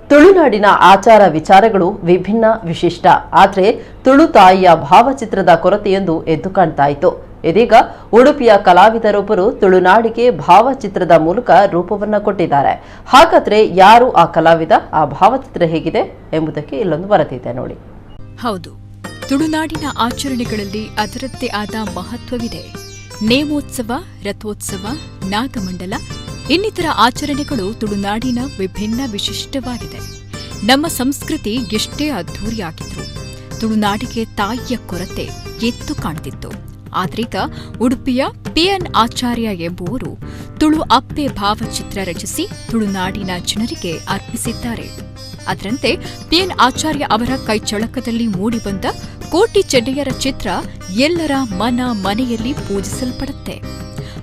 ತುಳುನಾಡಿನ ಆಚಾರ ವಿಚಾರಗಳು ವಿಭಿನ್ನ ವಿಶಿಷ್ಟ. ಆದರೆ ತುಳು ತಾಯಿಯ ಭಾವಚಿತ್ರದ ಕೊರತೆಯೊಂದು ಎದ್ದು ಕಾಣ್ತಾ ಇತ್ತು. ಇದೀಗ ಉಡುಪಿಯ ಕಲಾವಿದರೊಬ್ಬರು ತುಳುನಾಡಿಗೆ ಭಾವಚಿತ್ರದ ಮೂಲಕ ರೂಪವನ್ನ ಕೊಟ್ಟಿದ್ದಾರೆ. ಹಾಗಾದ್ರೆ ಯಾರು ಆ ಕಲಾವಿದ, ಆ ಭಾವಚಿತ್ರ ಹೇಗಿದೆ ಎಂಬುದಕ್ಕೆ ಇಲ್ಲೊಂದು ವರದಿದೆ ನೋಡಿ. ಹೌದು, ತುಳುನಾಡಿನ ಆಚರಣೆಗಳಲ್ಲಿ ಅದರದ್ದೇ ಆದ ಮಹತ್ವವಿದೆ. ನೇಮೋತ್ಸವ, ರಥೋತ್ಸವ, ನಾಗಮಂಡಲ ಇನ್ನಿತರ ಆಚರಣೆಗಳು ತುಳುನಾಡಿನ ವಿಭಿನ್ನ ವಿಶಿಷ್ಟವಾಗಿದೆ. ನಮ್ಮ ಸಂಸ್ಕೃತಿ ಎಷ್ಟೇ ಅದ್ಧೂರಿಯಾಗಿದ್ರು ತುಳುನಾಡಿಗೆ ತಾಯಿಯ ಕೊರತೆ ಎದ್ದು ಕಾಣ್ತಿತ್ತು. ಆದ್ರೀಗ ಉಡುಪಿಯ ಪಿಎನ್ ಆಚಾರ್ಯ ಎಂಬುವರು ತುಳು ಅಪ್ಪೆ ಭಾವಚಿತ್ರ ರಚಿಸಿ ತುಳುನಾಡಿನ ಜನರಿಗೆ ಅರ್ಪಿಸಿದ್ದಾರೆ. ಅದರಂತೆ ಪಿಎನ್ ಆಚಾರ್ಯ ಅವರ ಕೈಚಳಕದಲ್ಲಿ ಮೂಡಿಬಂದ ಕೋಟಿ ಚೆಡ್ಡೆಯರ ಚಿತ್ರ ಎಲ್ಲರ ಮನೆಯಲ್ಲಿ ಪೂಜಿಸಲ್ಪಡುತ್ತೆ.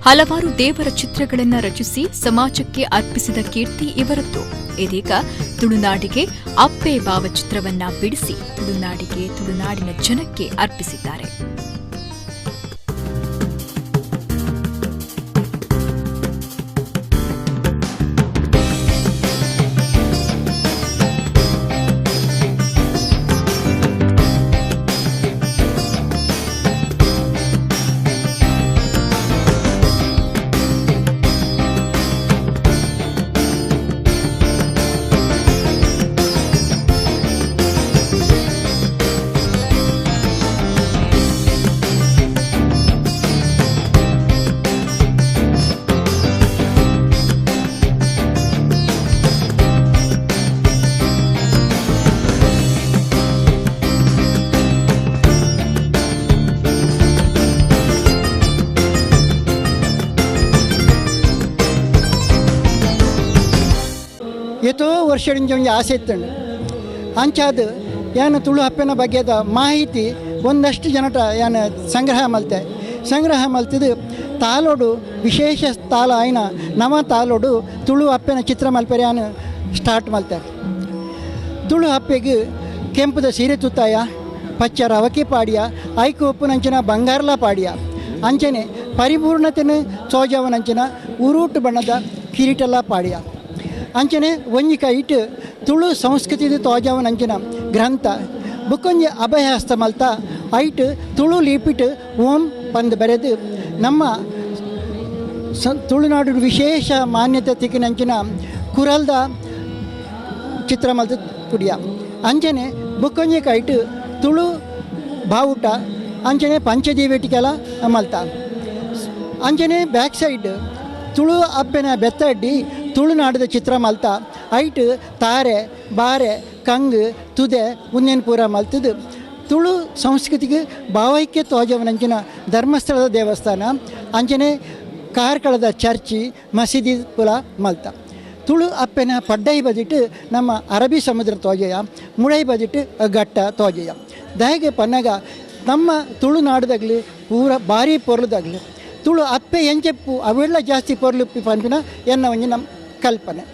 ಹಲವಾರು ದೇವರ ಚಿತ್ರಗಳನ್ನು ರಚಿಸಿ ಸಮಾಜಕ್ಕೆ ಅರ್ಪಿಸಿದ ಕೀರ್ತಿ ಇವರದ್ದು. ಇದೀಗ ತುಳುನಾಡಿಗೆ ಅಪ್ಪೆ ಭಾವಚಿತ್ರವನ್ನ ಬಿಡಿಸಿ ತುಳುನಾಡಿನ ಜನಕ್ಕೆ ಅರ್ಪಿಸಿದ್ದಾರೆ. ಎಷ್ಟೋ ವರ್ಷದಿಂದ ಒಂದು ಆಸೆ ಇತ್ತಂಡು ಅಂಚಾದ ಏನು ತುಳು ಹಪ್ಪನ ಬಗ್ಗೆದ ಮಾಹಿತಿ ಒಂದಷ್ಟು ಜನಟ ಏನು ಸಂಗ್ರಹ ಮಲ್ತಿದ್ದು ತಾಲೋಡು ವಿಶೇಷ ತಾಲ ಆಯ್ನ ನವ ತಾಲೋಡು ತುಳು ಹಪ್ಪನ ಚಿತ್ರ ಮಲ್ಪೆರೆ ಸ್ಟಾರ್ಟ್ ಮಲ್ತಾರೆ. ತುಳು ಹಪ್ಪೆಗೆ ಕೆಂಪುದ ಸೀರೆ ತುತ್ತಾಯ, ಪಚ್ಚ ರವಕೆ ಪಾಡ್ಯ, ಐಕು ಉಪ್ಪುನಂಚಿನ ಬಂಗಾರಲ ಪಾಡ್ಯ, ಅಂಚನೆ ಪರಿಪೂರ್ಣತೆನ ಚೋಜವನಂಚಿನ ಉರುಟು ಬಣ್ಣದ ಕಿರೀಟಲ್ಲ ಪಾಡ್ಯ, ಅಂಚನೆ ಒಂಜಿ ಕೈಟ್ ತುಳು ಸಂಸ್ಕೃತಿದ ತೋಜವನಂಚಿನ ಗ್ರಂಥ ಬುಕ್ಕೊಂಜಿ ಅಭಯಹಸ್ತ ಮಲ್ತ ಐಟ್ ತುಳು ಲೀಪಿಟ್ ಓಂ ಪಂದ್ ಬರೆದು ನಮ್ಮ ತುಳುನಾಡು ವಿಶೇಷ ಮಾನ್ಯತೆ ತಿಕ್ಕಿನಂಚಿನ ಕುರಲ್ದ ಚಿತ್ರ ಮಲ್ತ ಪುಡಿಯ, ಅಂಚನೆ ಬುಕ್ಕೊಂಜಿ ಕೈಟ್ ತುಳು ಬಾವುಟ ಅಂಚನೆ ಪಂಚದೀವೆಟಿಕೆಲ ಮಲ್ತ, ಅಂಚನೆ ಬ್ಯಾಕ್ ಸೈಡ್ ತುಳು ಅಪ್ಪೆನ ಬೆತ್ತಡ್ಡಿ ತುಳುನಾಡದ ಚಿತ್ರ ಮಲ್ತ ಐಟ್ ತಾರೆ ಬಾರೆ ಕಂಗ್ ತುದೆ ಉನ್ನೇನು ಪೂರ ಮಲ್ತದು ತುಳು ಸಂಸ್ಕೃತಿಗೆ ಭಾವೈಕ್ಯ ತೋಜವನಂಚಿನ ಧರ್ಮಸ್ಥಳದ ದೇವಸ್ಥಾನ, ಅಂಚನೆ ಕಾರ್ಕಳದ ಚರ್ಚಿ ಮಸೀದಿ ಪುಲ ಮಲ್ತ. ತುಳು ಅಪ್ಪೆನ ಪಡ್ಡೈ ಬದಿಟ್ಟು ನಮ್ಮ ಅರಬ್ಬಿ ಸಮುದ್ರ ತೋಜೆಯ, ಮುಳೈ ಬದಿಟ್ಟು ಘಟ್ಟ ತೋಜೆಯ ದಯಗೆ ಪನ್ನಗ ನಮ್ಮ ತುಳುನಾಡದಾಗಲಿ ಪೂರ ಭಾರಿ ಪೊರ್ಲದಾಗಲಿ ತುಳು ಅಪ್ಪೆ ಎಂಚೆಪ್ಪು ಅವೆಲ್ಲ ಜಾಸ್ತಿ ಪೊರ್ಲು ಪಂಪಿನ ಎನ್ನ ಒಂಜಿ ನಮ್ಮ ಕಲ್ಪನೆ.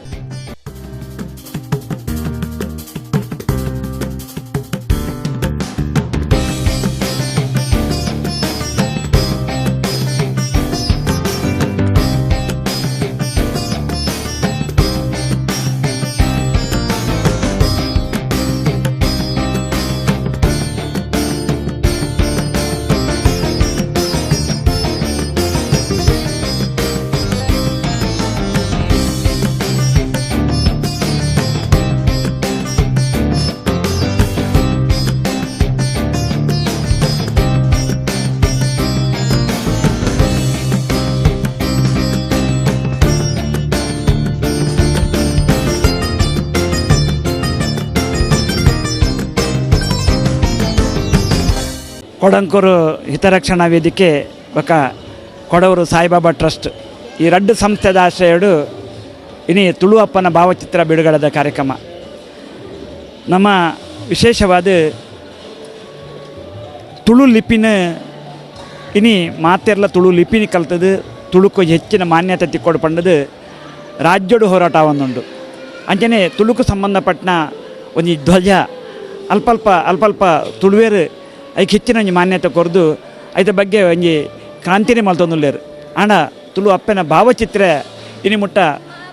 ಕೊಡಂಕೂರು ಹಿತರಕ್ಷಣಾ ವೇದಿಕೆ ಬಕ ಕೊಡವರು ಸಾಯಿಬಾಬಾ ಟ್ರಸ್ಟ್ ಈ ರಡ್ಡು ಸಂಸ್ಥೆದ ಆಶ್ರಯಡು ಇನಿ ತುಳು ಅಪ್ಪನ ಭಾವಚಿತ್ರ ಬಿಡುಗಡೆದ ಕಾರ್ಯಕ್ರಮ ನಮ್ಮ ವಿಶೇಷವಾದ ತುಳು ಲಿಪಿನ ಇನಿ ಮಾತೆರ್ಲ ತುಳು ಲಿಪಿನಿ ಕಲ್ತದು ತುಳುಕು ಹೆಚ್ಚಿನ ಮಾನ್ಯತೆ ತಿಕ್ಕೊಡು ಪಂಡದು ರಾಜ್ಯೋಡು ಹೋರಾಟ ಒಂದುಂಡು. ಅಂಚನೆ ತುಳುಕು ಸಂಬಂಧಪಟ್ಟ ಒಂದು ಧ್ವಜ ಅಲ್ಪ ತುಳುವೇರು ಐಕೆ ಹೆಚ್ಚಿನ ಒಂಜಿ ಮಾನ್ಯತೆ ಕೊರ್ದು ಐತ ಬಗ್ಗೆ ಒಂಜಿ ಕ್ರಾಂತಿನೇ ಮಲ್ತೊಂದುಲ್ಲೇರು. ಆಂಡ ತುಳು ಅಪ್ಪನ ಭಾವಚಿತ್ರ ಇನಿ ಮುಟ್ಟ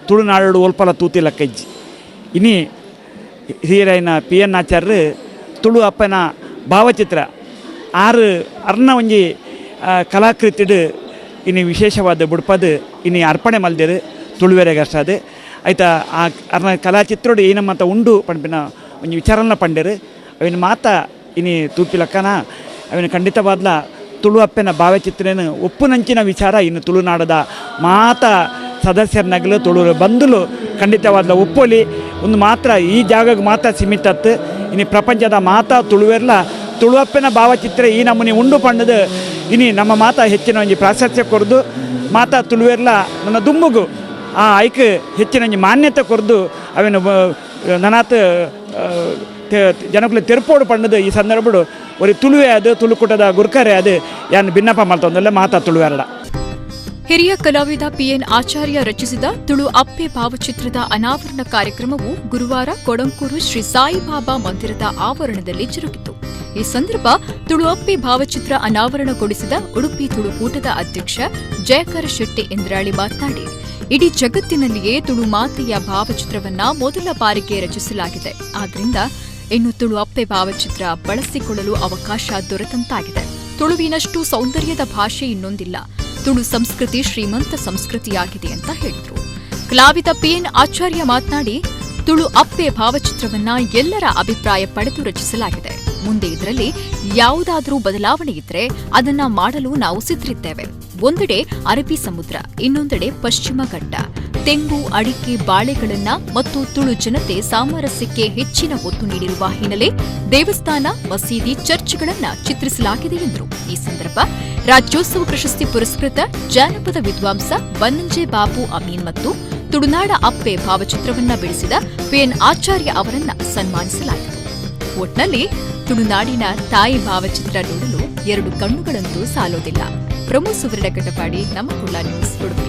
ತುಳುನಾಡು ಒಲ್ಪಲ ತೂತಿಲಕ್ಕ ಇಜ್ಜಿ ಇನಿ ಹಿರಿಯರಾಯಿನ PN ಆಚಾರ್ಯರು ತುಳು ಅಪ್ಪನ ಭಾವಚಿತ್ರ ಅರ್ನ ಒಂಜಿ ಕಲಾಕೃತಿಡು ಇನ್ನು ವಿಶೇಷವಾದ ಬುಡ್ಪದು ಇನ್ನು ಅರ್ಪಣೆ ಮಲ್ದೇರು ತುಳುವೆರೆಗೆ ಅಷ್ಟದು ಆಯ್ತಾ ಆ ಅರ್ನ ಕಲಾಚಿತ್ರೋಡು ಏನ ಮಾತ ಉಂಡು ಪಂಪಿನ ಒಂಜಿ ವಿಚಾರನ ಪಂಡೇರು ಅವಿನ ಮಾತ ಇನ್ನು ತೂಪಿಲಕ್ಕನ ಅವಿನ ಖಂಡಿತವಾದ್ಲ ತುಳು ಅಪ್ಪನ ಭಾವಚಿತ್ರನ ಒಪ್ಪುನಂಚಿನ ವಿಚಾರ ಇನ್ನು ತುಳುನಾಡದ ಮಾತ ಸದಸ್ಯರನ್ನಾಗಲು ತುಳು ಬಂಧುಲು ಖಂಡಿತವಾದ ಒಪ್ಪೋಲಿ ಒಂದು ಮಾತ್ರ ಈ ಜಾಗಕ್ಕೆ ಮಾತ್ರ ಸೀಮಿತತ್ತು ಇನ್ನು ಪ್ರಪಂಚದ ಮಾತಾ ತುಳುವೆರ್ಲ ತುಳುವಪ್ಪನ ಭಾವಚಿತ್ರ ಈ ನಮೂನಿ ಉಂಡು ಪಂಡದು ಇನ್ನು ನಮ್ಮ ಮಾತಾ ಹೆಚ್ಚಿನ ಒಂಜಿ ಪ್ರಾಶಸ್ತ್ಯ ಕೊರ್ದು ಮಾತಾ ತುಳುವೆರ್ಲ ನನ್ನ ದುಂಬುಗು ಆ ಐಕ್ ಹೆಚ್ಚಿನ ಒಂಜಿ ಮಾನ್ಯತೆ ಕೊರ್ದು ಅವೇನು ನನಾತ್ ಜನಕ್ಕೂ ತೆರ್ಪೋಡು ಪಂಡದು ಈ ಸಂದರ್ಭಡು ಒಂದು ತುಳುವೆ ಅದು ತುಳುಕುಟದ ಗುರ್ಕರೆ ಅದು ಯಾನು ಭಿನ್ನಪ ಮಾಡ್ತಂದಲ್ಲ ಮಾತಾ ತುಳುವೆರ್ಲ. ಹಿರಿಯ ಕಲಾವಿದ PN ಆಚಾರ್ಯ ರಚಿಸಿದ ತುಳು ಅಪ್ಪೆ ಭಾವಚಿತ್ರದ ಅನಾವರಣ ಕಾರ್ಯಕ್ರಮವು ಗುರುವಾರ ಕೊಡಂಕೂರು ಶ್ರೀ ಸಾಯಿಬಾಬಾ ಮಂದಿರದ ಆವರಣದಲ್ಲಿ ಜರುಗಿತು. ಈ ಸಂದರ್ಭ ತುಳು ಅಪ್ಪೆ ಭಾವಚಿತ್ರ ಅನಾವರಣಗೊಳಿಸಿದ ಉಡುಪಿ ತುಳುಕೂಟದ ಅಧ್ಯಕ್ಷ ಜಯಕರ ಶೆಟ್ಟಿ ಇಂದ್ರಾಳಿ ಮಾತನಾಡಿ, ಇಡೀ ಜಗತ್ತಿನಲ್ಲಿಯೇ ತುಳು ಮಾತೆಯ ಭಾವಚಿತ್ರವನ್ನ ಮೊದಲ ಬಾರಿಗೆ ರಚಿಸಲಾಗಿದೆ. ಆದ್ದರಿಂದ ಇನ್ನು ತುಳು ಅಪ್ಪೆ ಭಾವಚಿತ್ರ ಬಳಸಿಕೊಳ್ಳಲು ಅವಕಾಶ ದೊರೆತಂತಾಗಿದೆ. ತುಳುವಿನಷ್ಟು ಸೌಂದರ್ಯದ ಭಾಷೆ ಇನ್ನೊಂದಿಲ್ಲ. ತುಳು ಸಂಸ್ಕೃತಿ ಶ್ರೀಮಂತ ಸಂಸ್ಕೃತಿಯಾಗಿದೆ ಅಂತ ಹೇಳಿದರು. ಕಲಾವಿದ PN ಆಚಾರ್ಯ ಮಾತನಾಡಿ, ತುಳು ಅಪ್ಪೆ ಭಾವಚಿತ್ರವನ್ನ ಎಲ್ಲರ ಅಭಿಪ್ರಾಯ ಪಡೆದು ರಚಿಸಲಾಗಿದೆ. ಮುಂದೆ ಇದರಲ್ಲಿ ಯಾವುದಾದರೂ ಬದಲಾವಣೆ ಇದ್ರೆ ಅದನ್ನ ಮಾಡಲು ನಾವು ಸಿದ್ಧರಿದ್ದೇವೆ. ಒಂದೆಡೆ ಅರಬ್ಬಿ ಸಮುದ್ರ, ಇನ್ನೊಂದೆಡೆ ಪಶ್ಚಿಮ ಘಟ್ಟ, ತೆಂಗು, ಅಡಿಕೆ, ಬಾಳೆಗಳನ್ನ ಮತ್ತು ತುಳು ಜನತೆ ಸಾಮರಸ್ಯಕ್ಕೆ ಹೆಚ್ಚಿನ ಒತ್ತು ನೀಡಿರುವ ಹಿನ್ನೆಲೆ ದೇವಸ್ಥಾನ, ಮಸೀದಿ, ಚರ್ಚ್ಗಳನ್ನ ಚಿತ್ರಿಸಲಾಗಿದೆ ಎಂದರು. ಈ ಸಂದರ್ಭ ರಾಜ್ಯೋತ್ಸವ ಪ್ರಶಸ್ತಿ ಪುರಸ್ಕೃತ ಜಾನಪದ ವಿದ್ವಾಂಸ ಬನ್ನಂಜೆ ಬಾಬು ಅಮೀನ್ ಮತ್ತು ತುಳುನಾಡ ಅಪ್ಪೆ ಭಾವಚಿತ್ರವನ್ನ ಬಿಡಿಸಿದ PN ಆಚಾರ್ಯ ಅವರನ್ನ ಸನ್ಮಾನಿಸಲಾಯಿತು. ಒಟ್ನಲ್ಲಿ ತುಳುನಾಡಿನ ತಾಯಿ ಭಾವಚಿತ್ರ ನೋಡಲು ಎರಡು ಕಣ್ಣುಗಳಂತೂ ಸಾಲೋದಿಲ್ಲ. ಪ್ರಮೋದ್ ಸುವರ್ಣ ಕಟಪಾಡಿ, ನಮ್ಮ ಕುಳ್ಳ ನ್ಯೂಸ್, ಉಡುಪಿ.